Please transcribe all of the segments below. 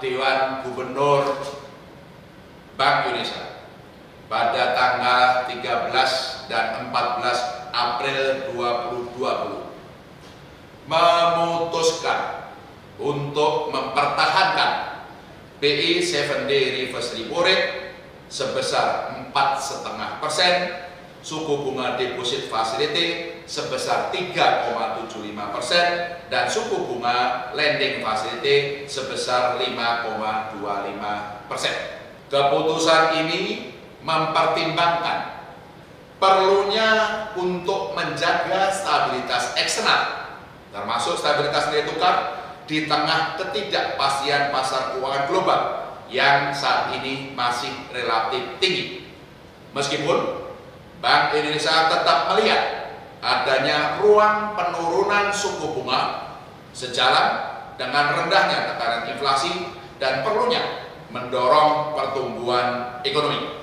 Dewan Gubernur Bank Indonesia pada tanggal 13 dan 14 April 2020 memutuskan untuk mempertahankan BI 7-day reverse repo rate sebesar 4,5%, suku bunga deposit facility sebesar 3,75% dan suku bunga lending facility sebesar 5,25%. Keputusan ini mempertimbangkan perlunya untuk menjaga stabilitas eksternal, termasuk stabilitas nilai tukar di tengah ketidakpastian pasar keuangan global yang saat ini masih relatif tinggi. Meskipun Bank Indonesia tetap melihat adanya ruang penurunan suku bunga sejalan dengan rendahnya tekanan inflasi dan perlunya mendorong pertumbuhan ekonomi.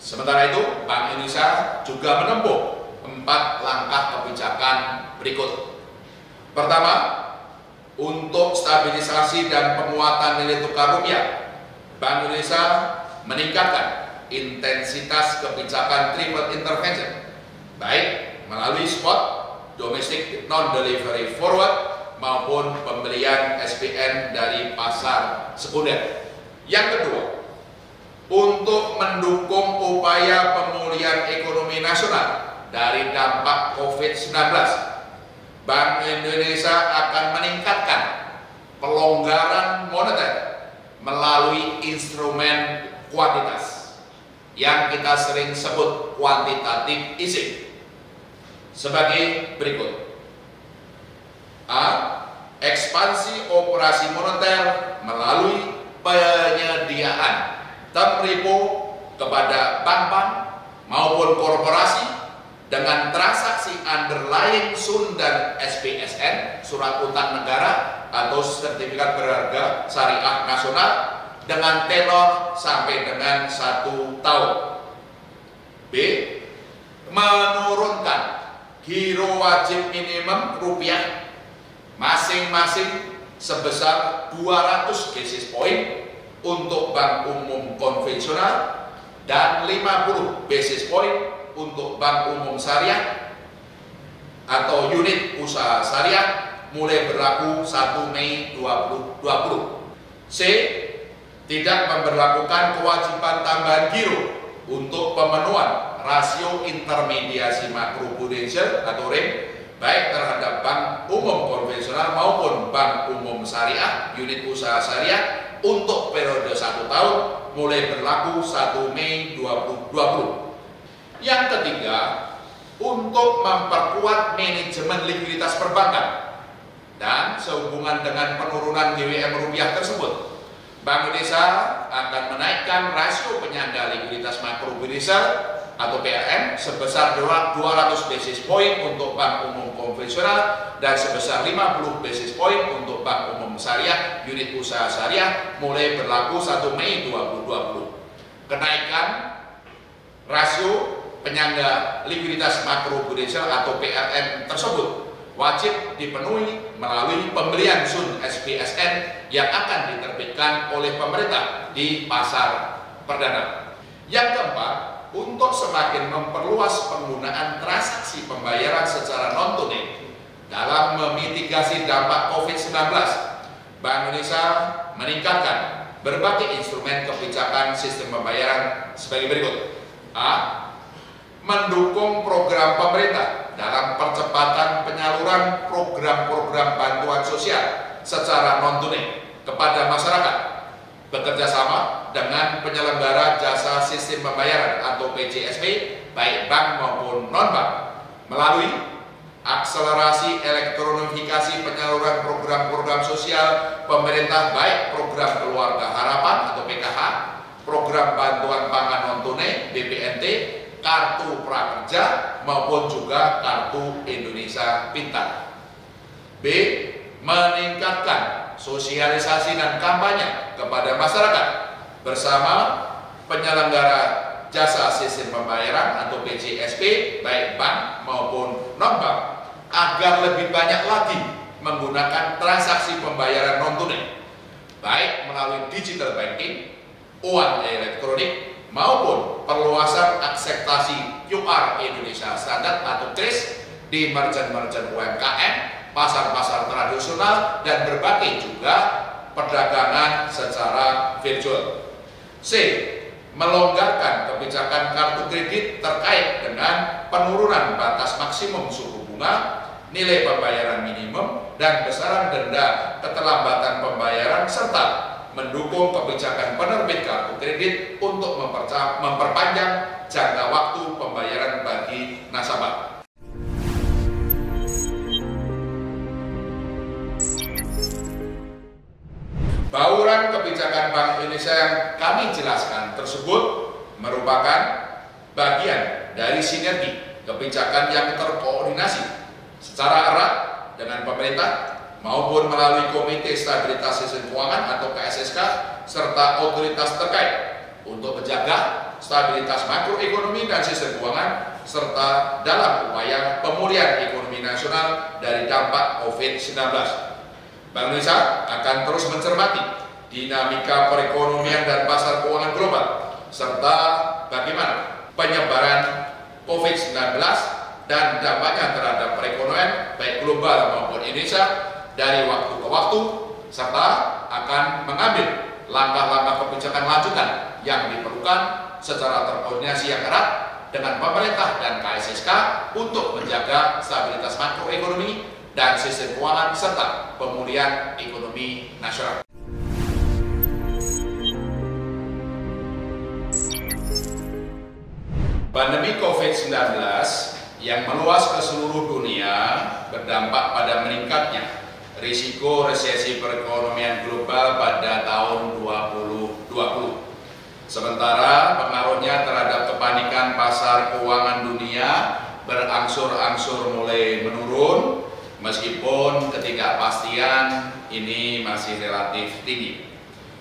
Sementara itu, Bank Indonesia juga menempuh 4 langkah kebijakan berikut. Pertama, untuk stabilisasi dan penguatan nilai tukar rupiah, Bank Indonesia meningkatkan intensitas kebijakan triple intervention, baik melalui spot, domestic non-delivery forward, maupun pembelian SPN dari pasar sekunder. Yang kedua, untuk mendukung upaya pemulihan ekonomi nasional dari dampak COVID-19, Bank Indonesia akan meningkatkan pelonggaran moneter melalui instrumen kuantitas yang kita sering sebut quantitative easing sebagai berikut. A. Ekspansi operasi moneter melalui penyediaan term repo kepada bank-bank maupun korporasi dengan transaksi underlying SUN dan SPSN, surat utang negara atau sertifikat berharga syariah nasional, dengan tenor sampai dengan 1 tahun. B. Menurunkan giro wajib minimum rupiah masing-masing sebesar 200 basis point untuk bank umum konvensional dan 50 basis point untuk bank umum syariah atau unit usaha syariah mulai berlaku 1 Mei 2020. C. Tidak memberlakukan kewajiban tambahan giro untuk pemenuhan rasio intermediasi makroprudensial atau REM baik terhadap bank umum konvensional maupun bank umum syariah unit usaha syariah untuk periode 1 tahun mulai berlaku 1 Mei 2020. Yang ketiga, untuk memperkuat manajemen likuiditas perbankan dan sehubungan dengan penurunan GWM rupiah tersebut, Bank Indonesia akan menaikkan rasio penyangga likuiditas makroprudensial atau PLN sebesar 200 basis point untuk bank umum konvensional dan sebesar 50 basis point untuk bank umum syariah unit usaha syariah mulai berlaku 1 Mei 2020. Kenaikan rasio penyangga likuiditas makroprudensial atau PLN tersebut wajib dipenuhi melalui pembelian SUN SPSN yang akan diterbitkan oleh pemerintah di pasar perdana. Yang keempat, untuk semakin memperluas penggunaan transaksi pembayaran secara non-tunai dalam memitigasi dampak COVID-19, Bank Indonesia meningkatkan berbagai instrumen kebijakan sistem pembayaran sebagai berikut. A. Mendukung program pemerintah dalam percepatan penyaluran program-program bantuan sosial secara non-tunai kepada masyarakat, bekerja sama dengan penyelenggara jasa sistem pembayaran atau PJSP baik bank maupun non-bank melalui akselerasi elektronifikasi penyaluran program-program sosial pemerintah baik program Keluarga Harapan atau PKH, program bantuan pangan non-tunai BPNT, kartu prakerja maupun juga kartu Indonesia Pintar. B. Meningkatkan sosialisasi dan kampanye kepada masyarakat bersama penyelenggara jasa sistem pembayaran atau PJSP baik bank maupun non-bank agar lebih banyak lagi menggunakan transaksi pembayaran non-tunai, baik melalui digital banking, uang elektronik, maupun perluasan akseptasi QR Indonesia Standard atau KRIS di merchant-merchant UMKM, pasar-pasar tradisional, dan berbagai juga perdagangan secara virtual. C. Melonggarkan kebijakan kartu kredit terkait dengan penurunan batas maksimum suku bunga, nilai pembayaran minimum, dan besaran denda keterlambatan pembayaran, serta mendukung kebijakan penerbit kartu kredit untuk memperpanjang jangka waktu pembayaran bagi nasabah. Bauran kebijakan Bank Indonesia yang kami jelaskan tersebut merupakan bagian dari sinergi kebijakan yang terkoordinasi secara erat dengan pemerintah maupun melalui Komite Stabilitas Sistem Keuangan atau KSSK serta otoritas terkait untuk menjaga stabilitas makroekonomi dan sistem keuangan serta dalam upaya pemulihan ekonomi nasional dari dampak COVID-19. Bank Indonesia akan terus mencermati dinamika perekonomian dan pasar keuangan global serta bagaimana penyebaran COVID-19 dan dampaknya terhadap perekonomian baik global maupun Indonesia dari waktu ke waktu, serta akan mengambil langkah-langkah kebijakan lanjutan yang diperlukan secara terkoordinasi yang erat dengan pemerintah dan KSSK untuk menjaga stabilitas makroekonomi dan sistem keuangan serta pemulihan ekonomi nasional. Pandemi COVID-19 yang meluas ke seluruh dunia berdampak pada meningkatnya risiko resesi perekonomian global pada tahun 2020. Sementara pengaruhnya terhadap kepanikan pasar keuangan dunia berangsur-angsur mulai menurun, meskipun ketidakpastian ini masih relatif tinggi.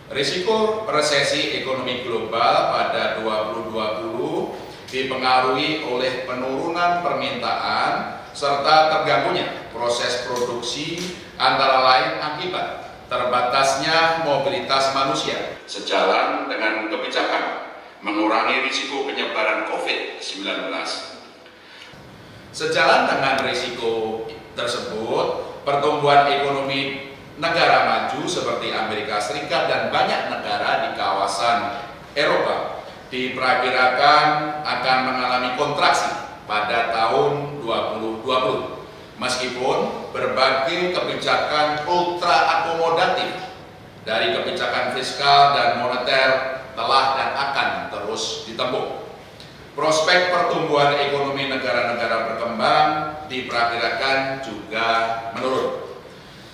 Risiko resesi ekonomi global pada 2020 dipengaruhi oleh penurunan permintaan serta terganggunya proses produksi, antara lain akibat terbatasnya mobilitas manusia. Sejalan dengan kebijakan mengurangi risiko penyebaran COVID-19. Sejalan dengan risiko tersebut, pertumbuhan ekonomi negara maju seperti Amerika Serikat dan banyak negara di kawasan Eropa diperkirakan akan mengalami kontraksi pada tahun 2020. Meskipun berbagai kebijakan ultra akomodatif dari kebijakan fiskal dan moneter telah dan akan terus ditempuh. Prospek pertumbuhan ekonomi negara-negara berkembang diperkirakan juga menurun.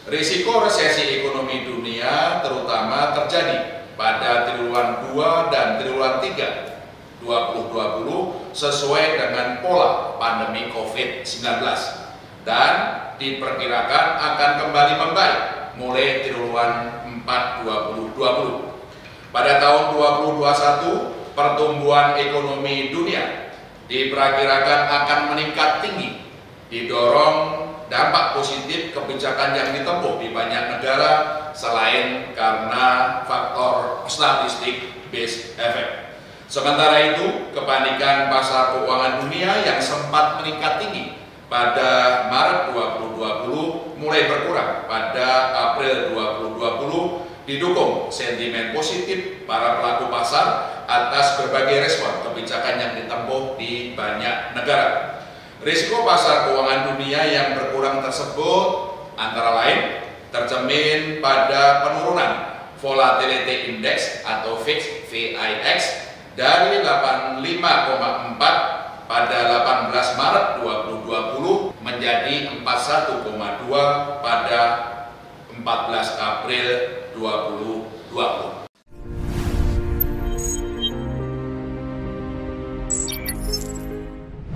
Risiko resesi ekonomi dunia terutama terjadi pada triwulan 2 dan triwulan 3 2020 sesuai dengan pola pandemi COVID-19 dan diperkirakan akan kembali membaik mulai triwulan 4 2020. Pada tahun 2021, pertumbuhan ekonomi dunia diperkirakan akan meningkat tinggi, didorong dampak positif kebijakan yang ditempuh di banyak negara selain karena faktor statistik base effect. Sementara itu, kepanikan pasar keuangan dunia yang sempat meningkat tinggi pada Maret 2020 mulai berkurang pada April 2020 didukung sentimen positif para pelaku pasar atas berbagai respon kebijakan yang ditempuh di banyak negara. Risiko pasar keuangan dunia yang berkurang tersebut antara lain tercermin pada penurunan Volatility Index atau VIX dari 85,4 pada 18 Maret 2020 menjadi 41,2 pada 14 April 2020.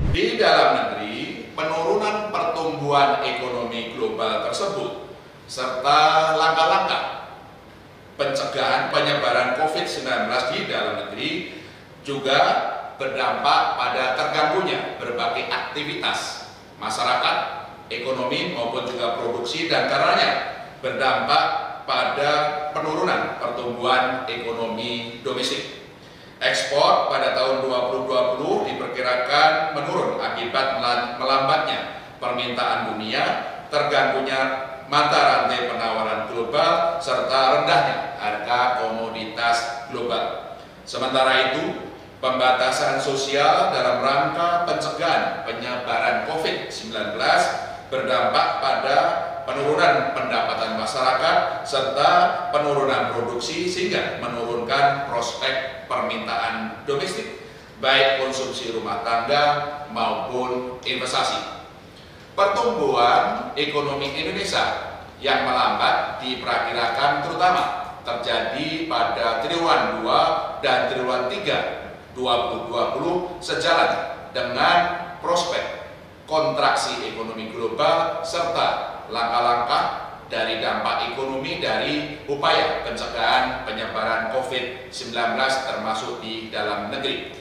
Di dalam negeri, penurunan pertumbuhan ekonomi global tersebut serta langkah-langkah pencegahan penyebaran COVID-19 di dalam negeri juga berdampak pada terganggunya berbagai aktivitas masyarakat ekonomi maupun juga produksi, dan karenanya berdampak pada penurunan pertumbuhan ekonomi domestik. Ekspor pada tahun 2020 diperkirakan menurun akibat melambatnya permintaan dunia, terganggunya mata rantai penawaran global, serta rendahnya harga komoditas global. Sementara itu, pembatasan sosial dalam rangka pencegahan penyebaran COVID-19 berdampak pada penurunan pendapatan masyarakat serta penurunan produksi, sehingga menurunkan prospek permintaan domestik, baik konsumsi rumah tangga maupun investasi. Pertumbuhan ekonomi Indonesia yang melambat diperkirakan terutama terjadi pada triwulan 2 dan triwulan 3 2020 sejalan dengan prospek kontraksi ekonomi global serta langkah-langkah dari dampak ekonomi dari upaya pencegahan penyebaran COVID-19 termasuk di dalam negeri.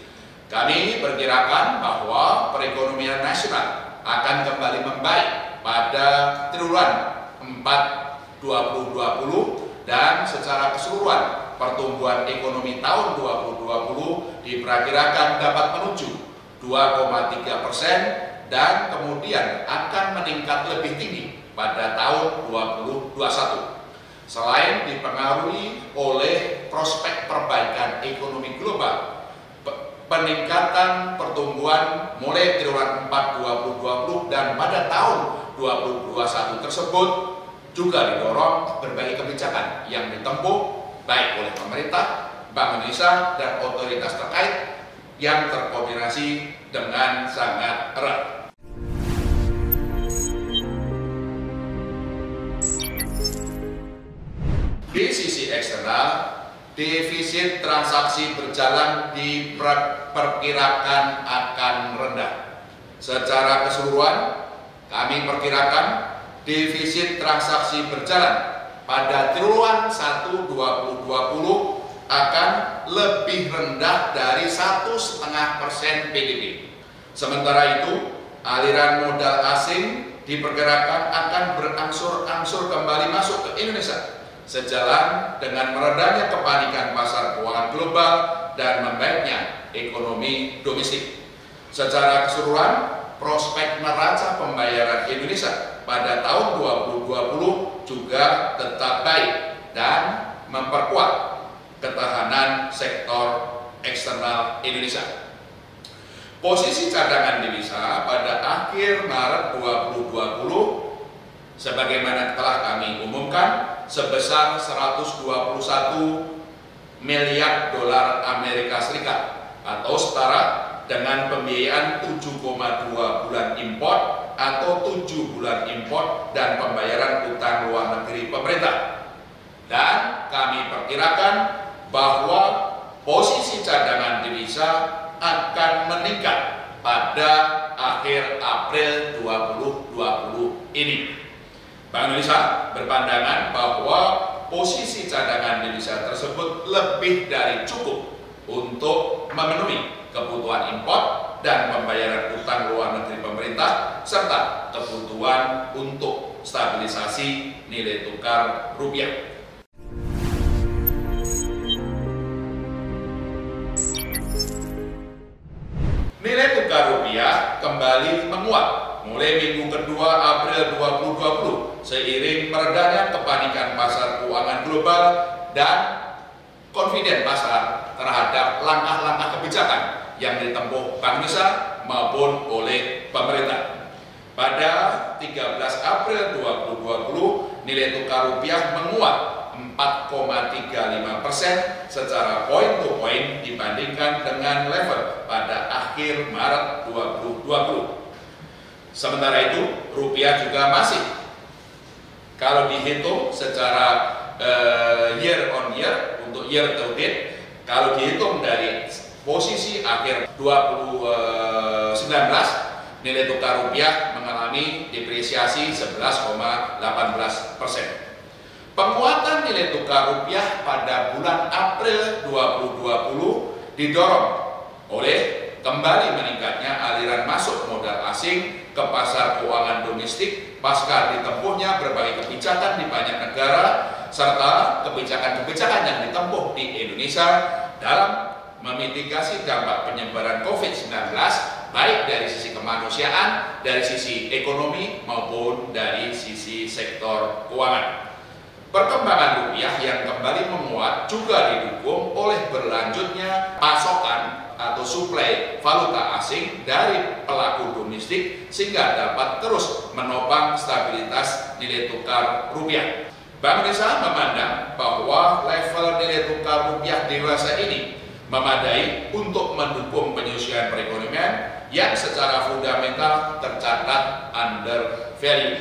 Kami perkirakan bahwa perekonomian nasional akan kembali membaik pada triwulan 4 2020 dan secara keseluruhan pertumbuhan ekonomi tahun 2020 diperkirakan dapat menuju 2,3% dan kemudian akan meningkat lebih tinggi pada tahun 2021. Selain dipengaruhi oleh prospek perbaikan ekonomi global, peningkatan pertumbuhan mulai triwulan 4 2020 dan pada tahun 2021 tersebut juga didorong berbagai kebijakan yang ditempuh baik oleh pemerintah, Bank Indonesia, dan otoritas terkait yang terkoordinasi dengan sangat erat. Di sisi eksternal, defisit transaksi berjalan diperkirakan akan rendah. Secara keseluruhan, kami perkirakan defisit transaksi berjalan pada triwulan 1 2020 akan lebih rendah dari 1,5% PDB. Sementara itu, aliran modal asing diperkirakan akan berangsur-angsur kembali masuk ke Indonesia, sejalan dengan meredahnya kepanikan pasar keuangan global dan membaiknya ekonomi domestik. Secara keseluruhan, prospek neraca pembayaran Indonesia pada tahun 2020 juga tetap baik dan memperkuat ketahanan sektor eksternal Indonesia. Posisi cadangan devisa pada akhir Maret 2020 sebagaimana telah kami umumkan sebesar 121 miliar dolar Amerika Serikat atau setara dengan pembiayaan 7,2 bulan impor atau 7 bulan impor dan pembayaran utang luar negeri pemerintah. Dan kami perkirakan bahwa posisi cadangan devisa akan meningkat pada akhir April 2020 ini. Bank Indonesia berpandangan bahwa posisi cadangan devisa tersebut lebih dari cukup untuk memenuhi kebutuhan impor dan pembayaran utang luar negeri pemerintah serta kebutuhan untuk stabilisasi nilai tukar rupiah. Nilai tukar rupiah kembali menguat mulai minggu kedua April 2020 seiring meredahnya kepanikan pasar keuangan global dan confident pasar terhadap langkah-langkah kebijakan yang ditempuh Bank Indonesia maupun oleh pemerintah. Pada 13 April 2020, nilai tukar rupiah menguat 4,35% secara point to point dibandingkan dengan level pada akhir Maret 2020. Sementara itu, rupiah juga masih kalau dihitung secara year on year untuk year to date, kalau dihitung dari posisi akhir 2019, nilai tukar rupiah mengalami depresiasi 11,18%. Penguatan nilai tukar rupiah pada bulan April 2020 didorong oleh kembali meningkatnya aliran masuk modal asing ke pasar keuangan domestik pasca ditempuhnya berbagai kebijakan di banyak negara serta kebijakan-kebijakan yang ditempuh di Indonesia dalam memitigasi dampak penyebaran COVID-19 baik dari sisi kemanusiaan, dari sisi ekonomi maupun dari sisi sektor keuangan. Perkembangan rupiah yang kembali menguat juga didukung oleh berlanjutnya pasokan atau suplai valuta asing dari pelaku domestik sehingga dapat terus menopang stabilitas nilai tukar rupiah. Bank Indonesia memandang bahwa level nilai tukar rupiah dewasa ini memadai untuk mendukung penyusuan perekonomian yang secara fundamental tercatat under value.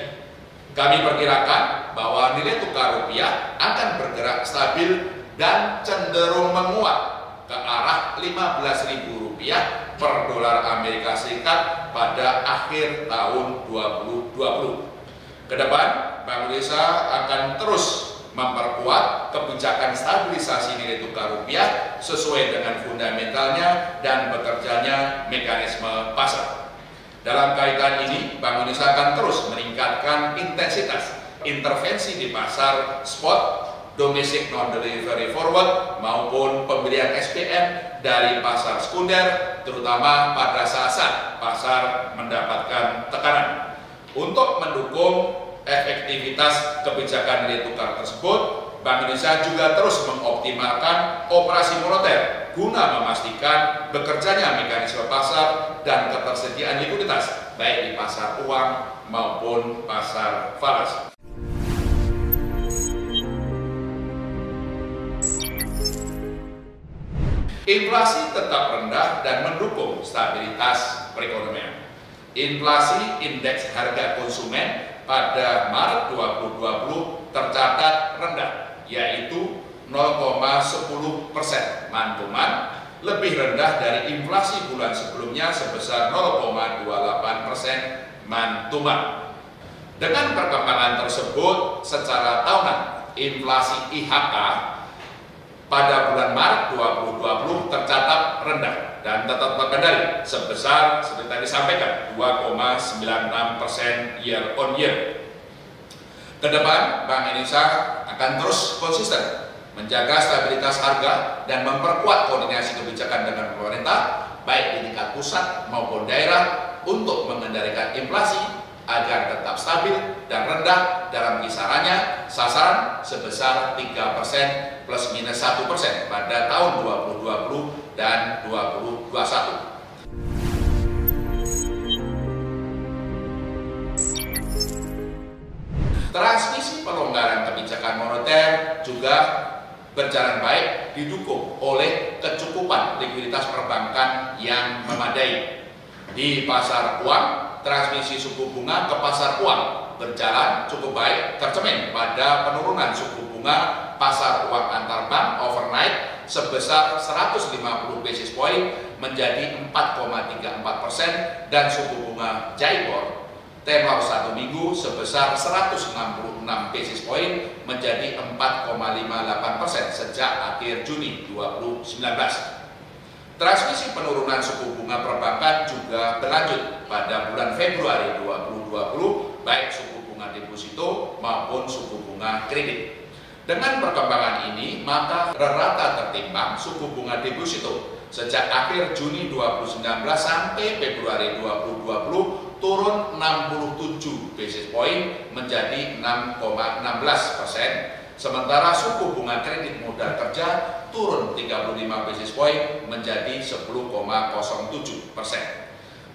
Kami perkirakan bahwa nilai tukar rupiah akan bergerak stabil dan cenderung menguat ke arah Rp15.000 per dolar Amerika Serikat pada akhir tahun 2020. Kedepan, Bank Indonesia akan terus memperkuat kebijakan stabilisasi nilai tukar rupiah sesuai dengan fundamentalnya dan bekerjanya mekanisme pasar. Dalam kaitan ini, Bank Indonesia akan terus meningkatkan intensitas intervensi di pasar spot, domestic non-delivery forward maupun pembelian SPN dari pasar sekunder, terutama pada saat pasar mendapatkan tekanan. Untuk mendukung efektivitas kebijakan nilai tukar tersebut, Bank Indonesia juga terus mengoptimalkan operasi moneter guna memastikan bekerjanya mekanisme pasar dan ketersediaan likuiditas baik di pasar uang maupun pasar falas. Inflasi tetap rendah dan mendukung stabilitas perekonomian. Inflasi indeks harga konsumen pada Maret 2020 tercatat rendah, yaitu 0,10% mantuman, lebih rendah dari inflasi bulan sebelumnya sebesar 0,28% mantuman. Dengan perkembangan tersebut, secara tahunan, inflasi IHK pada bulan Maret 2020 tercatat rendah dan tetap terkendali sebesar seperti tadi disampaikan 2,96% year on year. Kedepan, Bank Indonesia akan terus konsisten menjaga stabilitas harga dan memperkuat koordinasi kebijakan dengan pemerintah baik di tingkat pusat maupun daerah untuk mengendalikan inflasi agar tetap stabil dan rendah dalam kisarannya sasaran sebesar 3% plus minus 1% pada tahun 2020 dan 2021. Transmisi pelonggaran kebijakan moneter juga berjalan baik didukung oleh kecukupan likuiditas perbankan yang memadai. Di pasar uang, transmisi suku bunga ke pasar uang berjalan cukup baik, tercermin pada penurunan suku bunga pasar uang antar bank overnight sebesar 150 basis point menjadi 4,34% dan suku bunga JIBOR tenor 1 minggu sebesar 166 basis point menjadi 4,58% sejak akhir Juni 2019. Transmisi penurunan suku bunga perbankan juga berlanjut pada bulan Februari 2020, baik suku bunga deposito maupun suku bunga kredit. Dengan perkembangan ini, maka rata tertimbang suku bunga deposito sejak akhir Juni 2019 sampai Februari 2020 turun 67 basis point menjadi 6,16%. Sementara suku bunga kredit modal kerja turun 35 basis point menjadi 10,07%.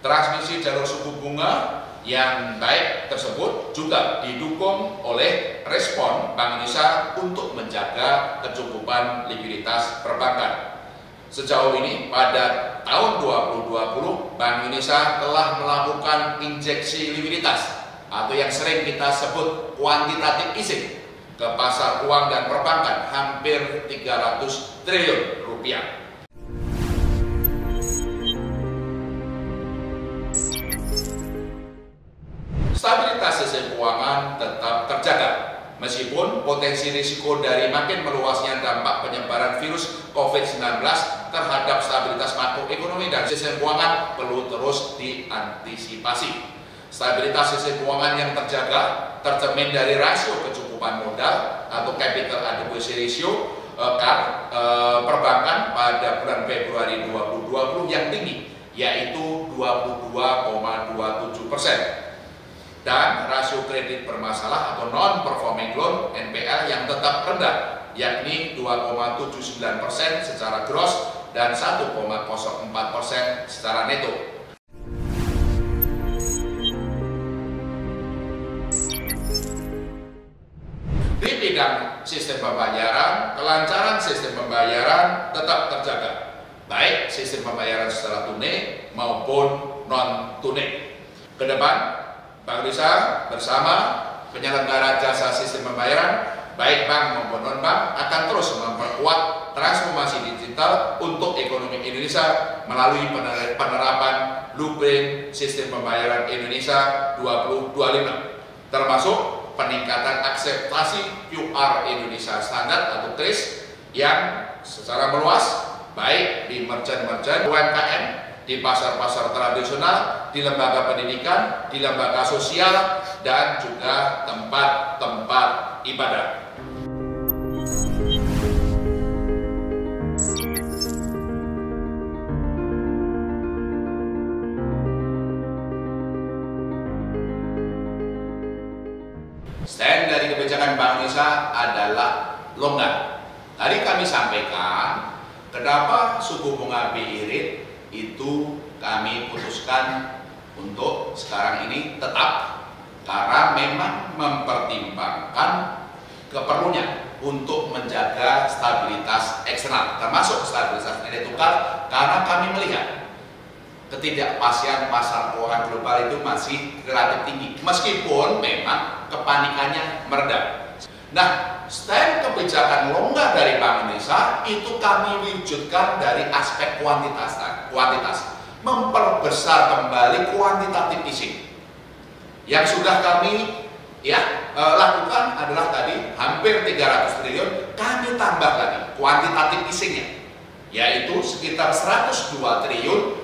Transmisi jalur suku bunga yang baik tersebut juga didukung oleh respon Bank Indonesia untuk menjaga kecukupan likuiditas perbankan. Sejauh ini pada tahun 2020 Bank Indonesia telah melakukan injeksi likuiditas atau yang sering kita sebut quantitative easing ke pasar uang dan perbankan hampir 300 triliun rupiah. Stabilitas sistem keuangan tetap terjaga Meskipun potensi risiko dari makin meluasnya dampak penyebaran virus COVID-19 terhadap stabilitas makroekonomi dan sistem keuangan perlu terus diantisipasi. Stabilitas sistem keuangan yang terjaga tercermin dari rasio kecukupan modal atau capital adequacy ratio perbankan pada bulan Februari 2020 yang tinggi, yaitu 22,27%. Dan rasio kredit bermasalah atau non-performing loan (NPL) yang tetap rendah, yakni 2,79% secara gross dan 1,04% secara neto. Di bidang sistem pembayaran, kelancaran sistem pembayaran tetap terjaga, baik sistem pembayaran secara tunai maupun non-tunai. Ke depan, Bank Indonesia bersama penyelenggara jasa sistem pembayaran, baik bank maupun non-bank, akan terus memperkuat transformasi digital untuk ekonomi Indonesia melalui penerapan Blueprint Sistem Pembayaran Indonesia 2025, termasuk peningkatan akseptasi QR Indonesia Standard atau TRIS yang secara meluas, baik di merchant-merchant UMKM, di pasar-pasar tradisional, di lembaga pendidikan, di lembaga sosial, dan juga tempat-tempat ibadah. Stand dari kebijakan Bank Indonesia adalah longgar. Tadi kami sampaikan kenapa suku bunga BI rate itu kami putuskan untuk sekarang ini tetap, karena memang mempertimbangkan keperluan untuk menjaga stabilitas eksternal, termasuk stabilitas nilai tukar, karena kami melihat ketidakpastian pasar keuangan global itu masih relatif tinggi, meskipun memang kepanikannya mereda. Nah, stand kebijakan longgar dari Bank Indonesia itu kami wujudkan dari aspek kuantitas, memperbesar kembali kuantitatif easing. Yang sudah kami lakukan adalah tadi hampir 300 triliun, kami tambah lagi kuantitatif easingnya, yaitu sekitar 102 triliun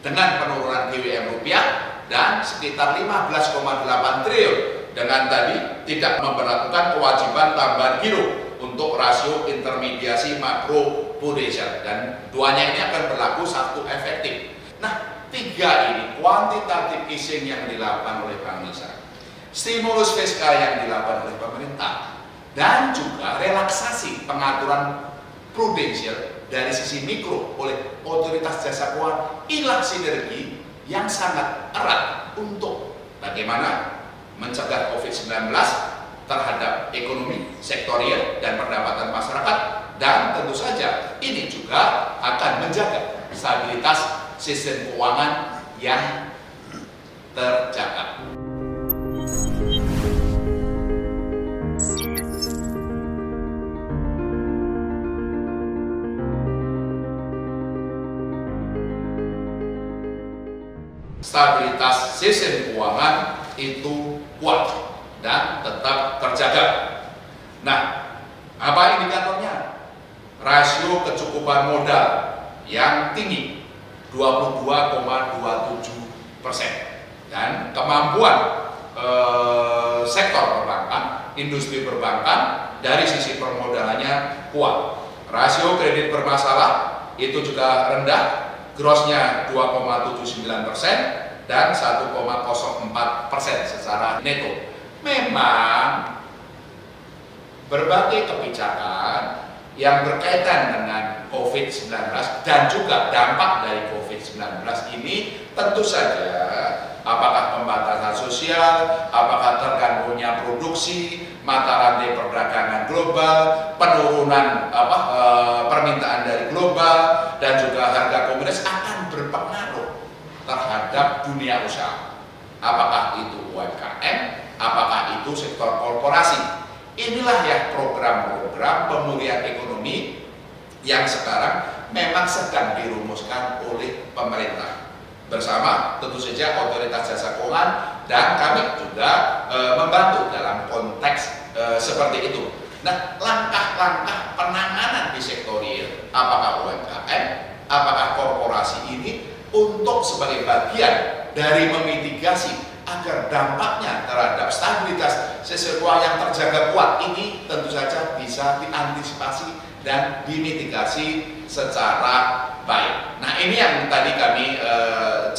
dengan penurunan GWM rupiah dan sekitar 15,8 triliun dengan tadi tidak memperlakukan kewajiban tambahan giro untuk rasio intermediasi makro prudensial, dan duanya ini akan berlaku satu efektif. Nah, tiga ini kuantitatif easing yang dilakukan oleh Bank Indonesia, stimulus fiskal yang dilakukan oleh pemerintah, dan juga relaksasi pengaturan prudensial dari sisi mikro oleh otoritas jasa keuangan, inilah sinergi yang sangat erat untuk bagaimana mencegah COVID-19 terhadap ekonomi, sektorial, dan pendapatan masyarakat, dan tentu saja ini juga akan menjaga stabilitas sistem keuangan yang terjaga. Stabilitas sistem keuangan itu kuat dan tetap terjaga. Nah, apa indikatornya? Rasio kecukupan modal yang tinggi 22,27%, dan kemampuan sektor perbankan, industri perbankan dari sisi permodalannya kuat. Rasio kredit bermasalah itu juga rendah, grossnya 2,79% dan 1,04% secara neto. Memang berbagai kebijakan yang berkaitan dengan COVID-19 dan juga dampak dari COVID-19 ini tentu saja, apakah pembatasan sosial, apakah terganggunya produksi, mata rantai perdagangan global, penurunan permintaan dari global, dan juga harga komoditas akan berpengaruh terhadap dunia usaha. Apakah itu UMKM, apakah itu sektor korporasi. Inilah ya program-program pemulihan ekonomi yang sekarang memang sedang dirumuskan oleh pemerintah bersama tentu saja otoritas jasa keuangan, dan kami juga membantu dalam konteks seperti itu. Nah, langkah-langkah penanganan di sektor real, apakah UMKM, apakah korporasi ini untuk sebagai bagian dari memitigasi agar dampaknya terhadap stabilitas sistem keuangan yang terjaga kuat ini tentu saja bisa diantisipasi dan dimitigasi secara baik. Nah, ini yang tadi kami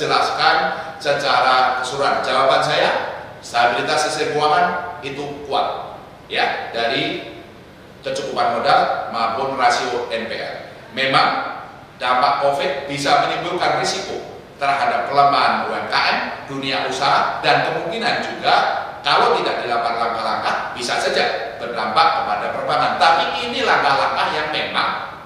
jelaskan secara keseluruhan. Jawaban saya, stabilitas sistem keuangan itu kuat, ya, dari kecukupan modal maupun rasio NPL. Memang dampak COVID bisa menimbulkan risiko terhadap pelemahan UMKM, dunia usaha, dan kemungkinan juga kalau tidak dilakukan langkah-langkah bisa saja berdampak kepada perbankan. Tapi ini langkah-langkah yang memang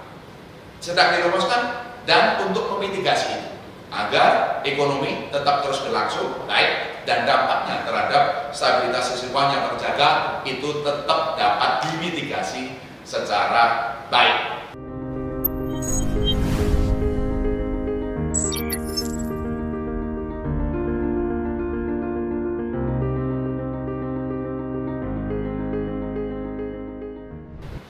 sedang dirumuskan dan untuk memitigasi itu agar ekonomi tetap terus berlangsung baik dan dampaknya terhadap stabilitas sistem keuangan yang terjaga itu tetap dapat dimitigasi secara baik.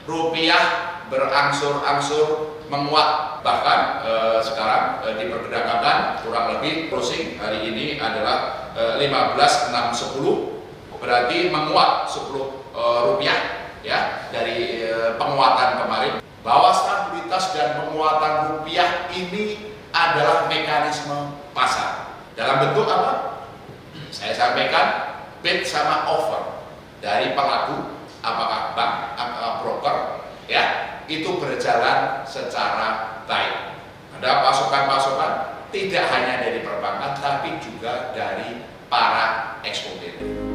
Rupiah berangsur-angsur menguat, bahkan sekarang diperdagangan kurang lebih closing hari ini adalah 15.610, berarti menguat 10 rupiah ya dari penguatan kemarin. Bahwa stabilitas dan penguatan rupiah ini adalah mekanisme pasar. Dalam bentuk apa? Saya sampaikan bid sama offer dari pelaku, apakah bank, apakah broker, ya, itu berjalan secara baik. Ada pasokan-pasokan tidak hanya dari perbankan tapi juga dari para eksportir.